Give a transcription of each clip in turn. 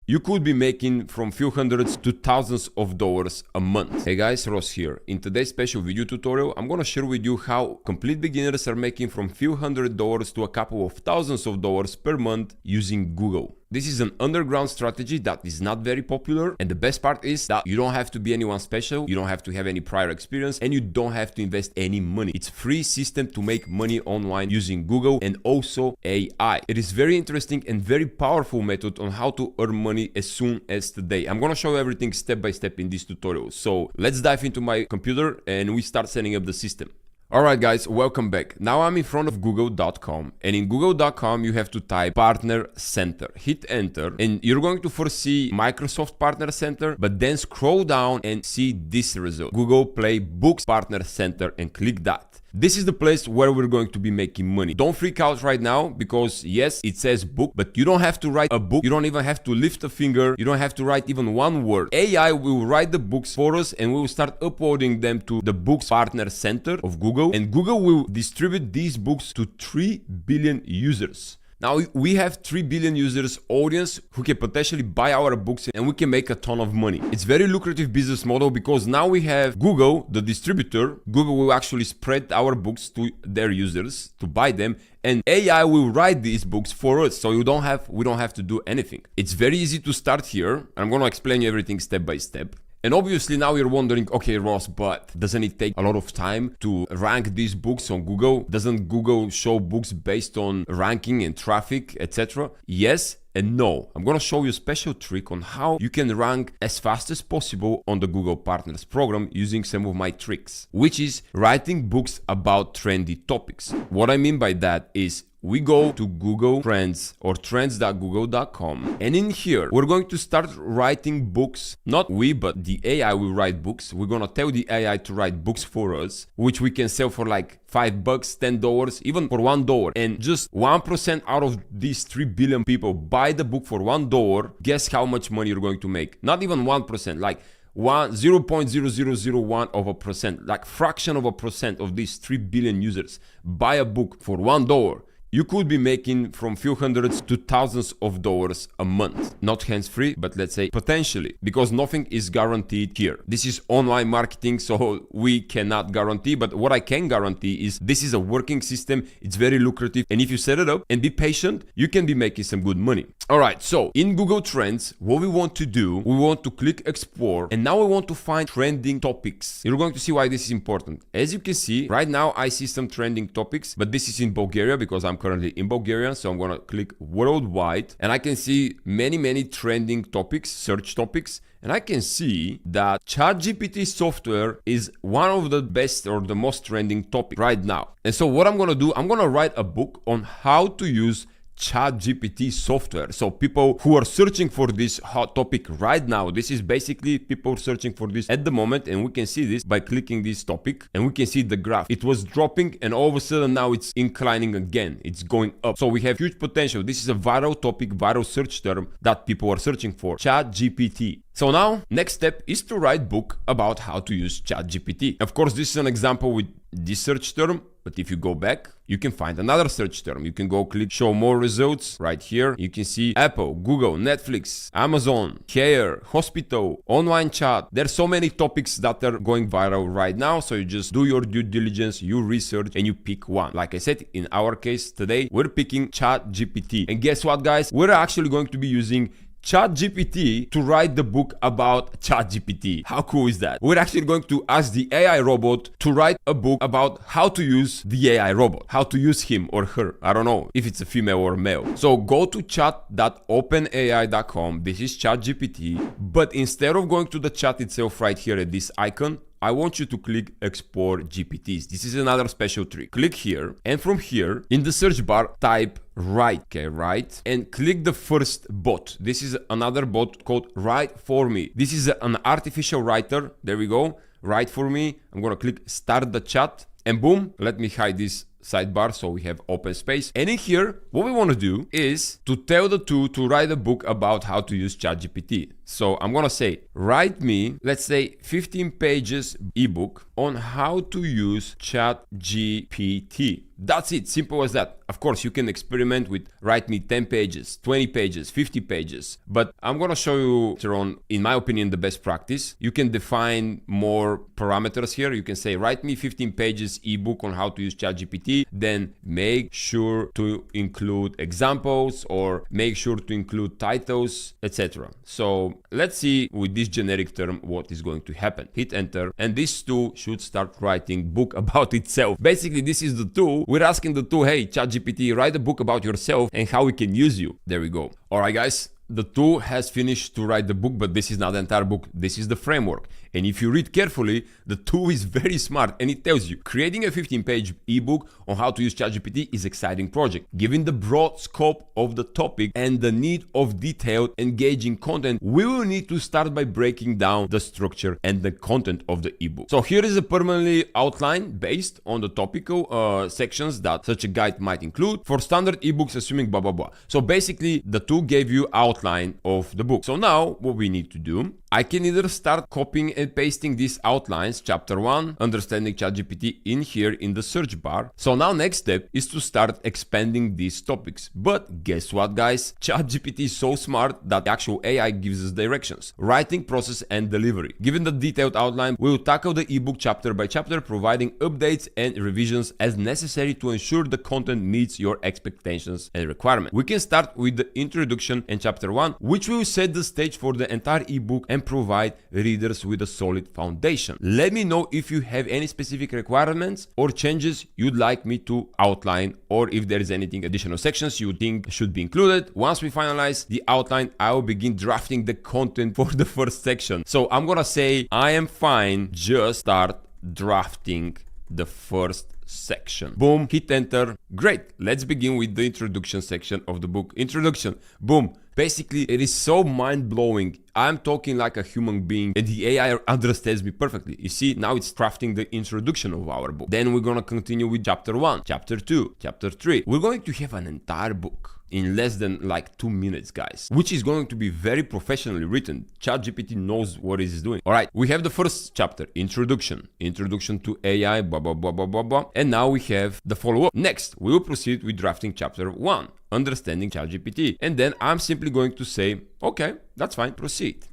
you could be making from few hundreds to thousands of dollars a month. Hey guys, Ross here. In today's special video tutorial, I'm gonna share with you how complete beginners are making from few $100s to a couple of thousands of dollars per month using Google. This is an underground strategy that is not very popular, and the best part is that you don't have to be anyone special, you don't have to have any prior experience, and you don't have to invest any money. It's a free system to make money online using Google and also AI. It is very interesting and very powerful method on how to earn money as soon as today. I'm gonna show you everything step by step in this tutorial. So let's dive into my computer and we start setting up the system. Alright guys, welcome back. Now I'm in front of google.com, and in google.com you have to type Partner Center. Hit enter and you're going to first see Microsoft Partner Center, but then scroll down and see this result, Google Play Books Partner Center, and click that. This is the place where we're going to be making money. Don't freak out right now because yes, it says book, but you don't have to write a book. You don't even have to lift a finger. You don't have to write even one word. AI will write the books for us and we will start uploading them to the Books Partner Center of Google, and Google will distribute these books to 3 billion users. Now we have 3 billion users audience who can potentially buy our books and we can make a ton of money. It's very lucrative business model because now we have Google, the distributor. Google will actually spread our books to their users to buy them, and AI will write these books for us. So we don't have to do anything. It's very easy to start here. I'm going to explain you everything step by step. And obviously now you're wondering, okay, Ross, but doesn't it take a lot of time to rank these books on Google? Doesn't Google show books based on ranking and traffic, etc.? Yes and no. I'm gonna show you a special trick on how you can rank as fast as possible on the Google Partners program using some of my tricks, which is writing books about trendy topics. What I mean by that is we go to Google Trends or trends.google.com, and in here we're going to start writing books. Not we, but the AI will write books. We're gonna tell the AI to write books for us, which we can sell for like $5, $10, even for $1. And just 1% out of these 3 billion people buy the book for $1. Guess how much money you're going to make? Not even 1%, like 0.0001 of a percent, like fraction of a percent of these 3 billion users buy a book for $1. You could be making from few hundreds to thousands of dollars a month. Not hands-free, but let's say potentially, because nothing is guaranteed here. This is online marketing, so we cannot guarantee, but what I can guarantee is this is a working system. It's very lucrative, and if you set it up and be patient, you can be making some good money. All right, so in Google Trends, what we want to do, we want to click Explore, and now we want to find trending topics. You're going to see why this is important. As you can see, right now I see some trending topics, but this is in Bulgaria because I'm currently in Bulgaria, so I'm gonna click worldwide, and I can see many trending topics, search topics, and I can see that ChatGPT software is one of the best or the most trending topic right now. And so what I'm gonna do, I'm gonna write a book on how to use ChatGPT software. So people who are searching for this hot topic right now, this is basically people searching for this at the moment, and we can see this by clicking this topic and we can see the graph. It was dropping and all of a sudden now it's inclining again. It's going up. So we have huge potential. This is a viral topic, viral search term that people are searching for, ChatGPT. So now next step is to write book about how to use ChatGPT. Of course, this is an example with this search term, but if you go back, you can find another search term. You can go click show more results right here. You can see Apple, Google, Netflix, Amazon, care, hospital, online chat. There's so many topics that are going viral right now. So you just do your due diligence, you research, and you pick one. Like I said, in our case today, we're picking ChatGPT. And guess what, guys? We're actually going to be using ChatGPT to write the book about ChatGPT. How cool is that? We're actually going to ask the AI robot to write a book about how to use the AI robot, how to use him or her. I don't know if it's a female or male. So go to chat.openai.com. This is ChatGPT, but instead of going to the chat itself right here at this icon, I want you to click Export GPTs. This is another special trick. Click here, and from here in the search bar type write, okay, write, and click the first bot. This is another bot called Write For Me. This is an artificial writer. There we go. Write for me. I'm gonna click start the chat, and boom, let me hide this sidebar so we have open space. And in here, what we want to do is to tell the tool to write a book about how to use ChatGPT. So I'm gonna say, write me, let's say 15 pages ebook on how to use ChatGPT. That's it, simple as that. Of course, you can experiment with write me 10 pages, 20 pages, 50 pages, but I'm gonna show you later on, in my opinion, the best practice. You can define more parameters here. You can say, write me 15 pages ebook on how to use ChatGPT, then make sure to include examples or make sure to include titles, etc. So let's see with this generic term what is going to happen. Hit enter, and this tool should start writing book about itself. Basically, this is the tool. We're asking the tool, hey, ChatGPT, write a book about yourself and how we can use you. There we go. All right, guys. The tool has finished to write the book, but this is not the entire book. This is the framework. And if you read carefully, the tool is very smart and it tells you creating a 15-page ebook on how to use ChatGPT is an exciting project. Given the broad scope of the topic and the need of detailed, engaging content, we will need to start by breaking down the structure and the content of the ebook. So here is a permanently outline based on the topical sections that such a guide might include for standard ebooks, assuming blah, blah, blah. So basically, the tool gave you outline of the book. So now what we need to do, I can either start copying and pasting these outlines, chapter 1, understanding ChatGPT, in here in the search bar. So now next step is to start expanding these topics. But guess what, guys? ChatGPT is so smart that the actual AI gives us directions, writing, process, and delivery. Given the detailed outline, we will tackle the ebook chapter by chapter, providing updates and revisions as necessary to ensure the content meets your expectations and requirements. We can start with the introduction and chapter 1, which will set the stage for the entire ebook and provide readers with a solid foundation. Let me know if you have any specific requirements or changes you'd like me to outline, or if there is anything additional sections you think should be included. Once we finalize the outline, I will begin drafting the content for the first section. So I'm gonna say I am fine, just start drafting the first section. Boom, hit enter. Great, let's begin with the introduction section of the book. Introduction, boom. Basically, it is so mind-blowing. I'm talking like a human being and the AI understands me perfectly. You see, now it's crafting the introduction of our book. Then we're gonna continue with chapter 1, chapter 2, chapter 3. We're going to have an entire book in less than like 2 minutes, guys, which is going to be very professionally written. ChatGPT knows what it is doing. All right, we have the first chapter, introduction to AI, blah, blah, blah, blah, blah, blah. And now we have the follow-up. Next, we will proceed with drafting chapter 1, understanding ChatGPT. And then I'm simply going to say, okay, that's fine, proceed.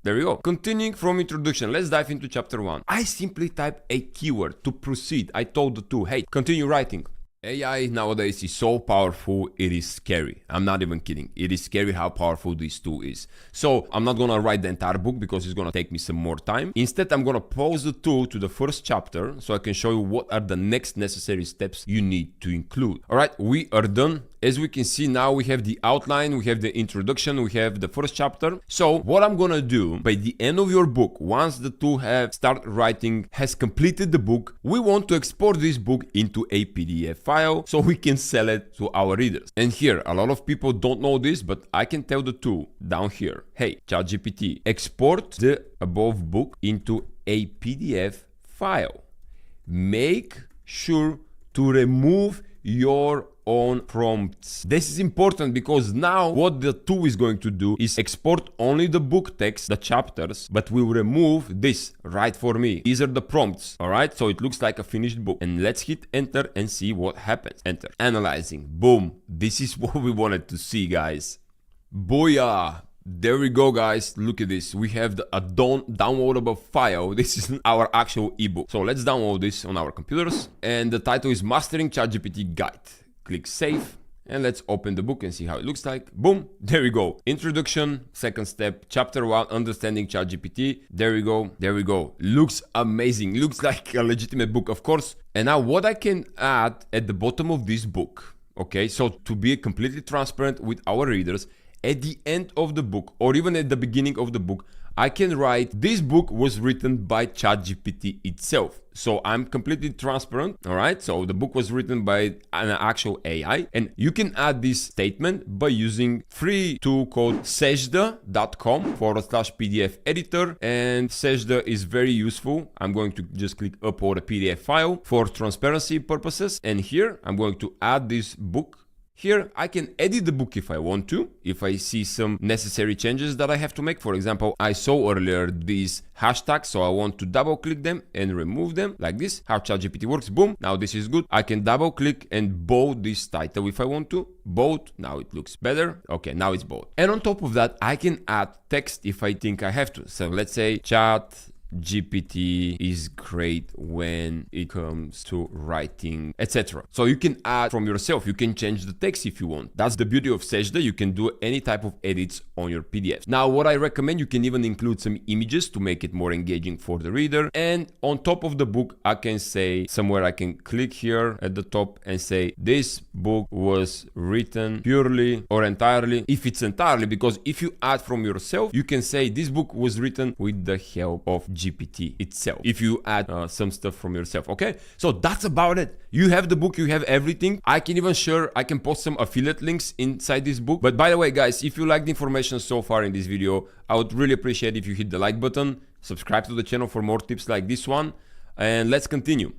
There we go. Continuing from introduction, let's dive into chapter 1. I simply type a keyword to proceed. I told the tool, hey, continue writing. AI nowadays is so powerful, it is scary. I'm not even kidding. It is scary how powerful this tool is. So I'm not gonna write the entire book because it's gonna take me some more time. Instead, I'm gonna pause the tool to the first chapter so I can show you what are the next necessary steps you need to include. All right, we are done. As we can see now, we have the outline, we have the introduction, we have the first chapter. So what I'm gonna do, by the end of your book, once the tool has started writing, has completed the book, we want to export this book into a PDF file so we can sell it to our readers. And here, a lot of people don't know this, but I can tell the tool down here, hey, ChatGPT, export the above book into a PDF file. Make sure to remove your own prompts. This is important because now what the tool is going to do is export only the book text, the chapters, but will remove this right for me. These are the prompts, all right? So it looks like a finished book. And let's hit enter and see what happens. Enter. Analyzing. Boom. This is what we wanted to see, guys. Booyah. There we go, guys. Look at this. We have a downloadable file. This is our actual ebook. So let's download this on our computers. And the title is Mastering ChatGPT Guide. Click save and let's open the book and see how it looks like. Boom, there we go. Introduction, second step, chapter 1, understanding ChatGPT. There we go, there we go. Looks amazing, looks like a legitimate book, of course. And now what I can add at the bottom of this book, okay, so to be completely transparent with our readers, at the end of the book or even at the beginning of the book, I can write, this book was written by ChatGPT itself. So I'm completely transparent, all right? So the book was written by an actual AI. And you can add this statement by using free tool called sejda.com/PDF editor. And Sejda is very useful. I'm going to just click upload a PDF file for transparency purposes. And here I'm going to add this book Here, I can edit the book if I want to, if I see some necessary changes that I have to make. For example, I saw earlier these hashtags, so I want to double click them and remove them like this. How ChatGPT works, boom, now this is good. I can double click and bold this title if I want to. Bold, now it looks better. Okay, now it's bold. And on top of that, I can add text if I think I have to. So let's say ChatGPT is great when it comes to writing, etc. So you can add from yourself, you can change the text if you want. That's the beauty of Sejda, you can do any type of edits on your PDFs. Now what I recommend, you can even include some images to make it more engaging for the reader. And on top of the book, I can say somewhere, I can click here at the top and say this book was written purely or entirely, if it's entirely, because if you add from yourself, you can say this book was written with the help of GPT itself, if you add some stuff from yourself. Okay, so that's about it. You have the book, you have everything. I can even share, I can post some affiliate links inside this book. But by the way, guys, if you like the information so far in this video, I would really appreciate if you hit the like button, subscribe to the channel for more tips like this one, and let's continue.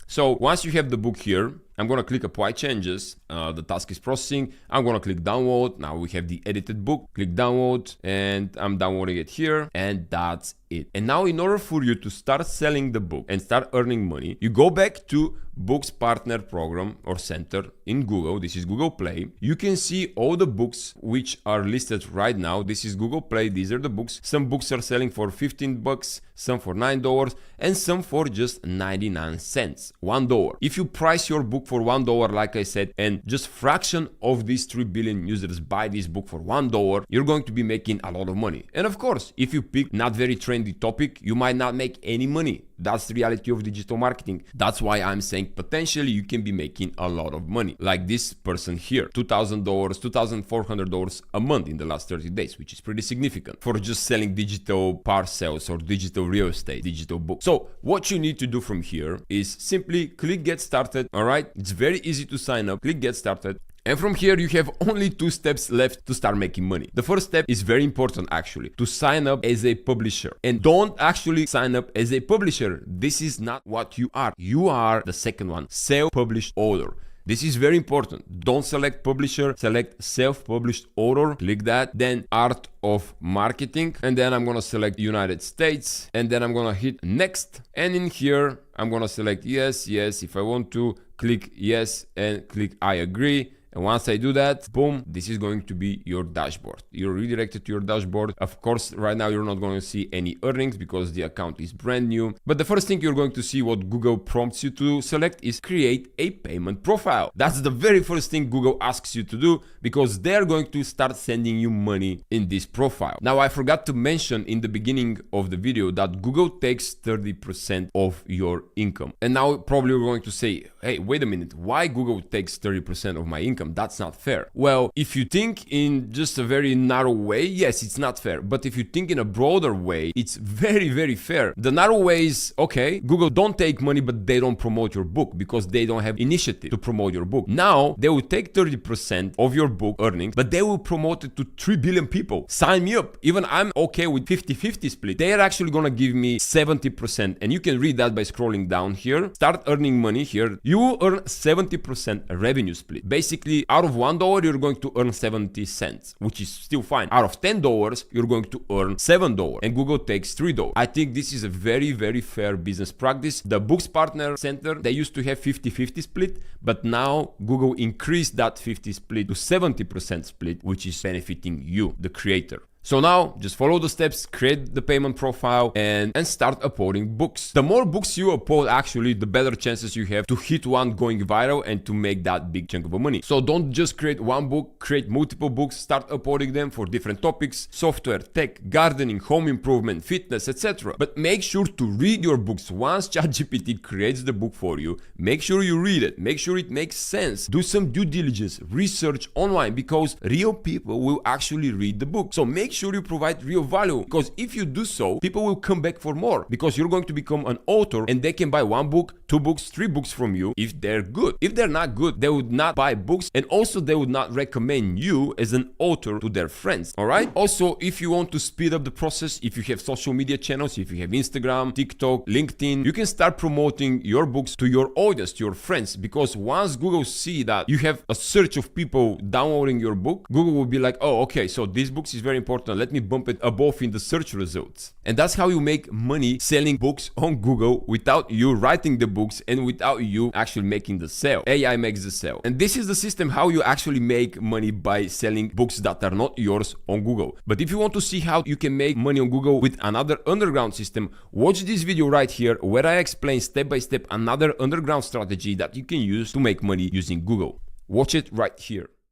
So once you have the book here, I'm gonna click apply changes. The task is processing. I'm gonna click download. Now we have the edited book. Click download and I'm downloading it here, and that's it. And now in order for you to start selling the book and start earning money, you go back to Books Partner Program or Center in Google. This is Google Play. You can see all the books which are listed right now. This is Google Play. These are the books. Some books are selling for $15, some for $9, and some for just 99 cents, $1. If you price your book for $1, like I said, and just fraction of these 3 billion users buy this book for $1, you're going to be making a lot of money. And of course, if you pick not very trendy topic, you might not make any money. That's the reality of digital marketing. That's why I'm saying potentially you can be making a lot of money. Like this person here, $2,000, $2,400 a month in the last 30 days, which is pretty significant for just selling digital parcels or digital real estate, digital books. So what you need to do from here is simply click get started. All right, it's very easy to sign up. Click get started. And from here, you have only 2 steps left to start making money. The first step is very important, actually, to sign up as a publisher. And don't actually sign up as a publisher. This is not what you are. You are the second one, self-published author. This is very important. Don't select publisher, select self-published author. Click that. Then art of marketing. And then I'm going to select United States. And then I'm going to hit next. And in here, I'm going to select yes, yes. If I want to, click yes and click I agree. And once I do that, boom, this is going to be your dashboard. You're redirected to your dashboard. Of course, right now you're not going to see any earnings because the account is brand new. But the first thing you're going to see, what Google prompts you to select, is create a payment profile. That's the very first thing Google asks you to do, because they're going to start sending you money in this profile. Now, I forgot to mention in the beginning of the video that Google takes 30% of your income. And now probably you're going to say, hey, wait a minute, why Google takes 30% of my income? That's not fair. Well, if you think in just a very narrow way, yes, it's not fair. But if you think in a broader way, it's very, very fair. The narrow way is, okay, Google don't take money, but they don't promote your book because they don't have initiative to promote your book. Now, they will take 30% of your book earnings, but they will promote it to 3 billion people. Sign me up. Even I'm okay with 50-50 split. They are actually gonna give me 70%. And you can read that by scrolling down here. Start earning money here. You will earn 70% revenue split. Basically, out of $1, you're going to earn 70 cents, which is still fine. Out of $10, you're going to earn $7, and Google takes $3. I think this is a very, very fair business practice. The Books Partner Center, they used to have 50-50 split, but now Google increased that 50 split to 70% split, which is benefiting you, the creator. So now just follow the steps, create the payment profile, and start uploading books. The more books you upload, actually, the better chances you have to hit one going viral and to make that big chunk of money. So don't just create one book, create multiple books, start uploading them for different topics: software, tech, gardening, home improvement, fitness, etc. But make sure to read your books. Once ChatGPT creates the book for you, make sure you read it. Make sure it makes sense. Do some due diligence, research online, because real people will actually read the book. So make make sure you provide real value, because if you do so, people will come back for more, because you're going to become an author and they can buy 1 book, 2 books, 3 books from you if they're good. If they're not good, they would not buy books, and also they would not recommend you as an author to their friends. All right. Also, if you want to speed up the process, if you have social media channels, if you have Instagram, TikTok, LinkedIn, you can start promoting your books to your audience, to your friends, because once Google see that you have a search of people downloading your book, Google will be like, oh, okay, so this book is very important, let me bump it above in the search results. And that's how you make money selling books on Google without you writing the books and without you actually making the sale. AI makes the sale. And this is the system how you actually make money by selling books that are not yours on Google. But if you want to see how you can make money on Google with another underground system, watch this video right here where I explain step by step another underground strategy that you can use to make money using Google. Watch it right here.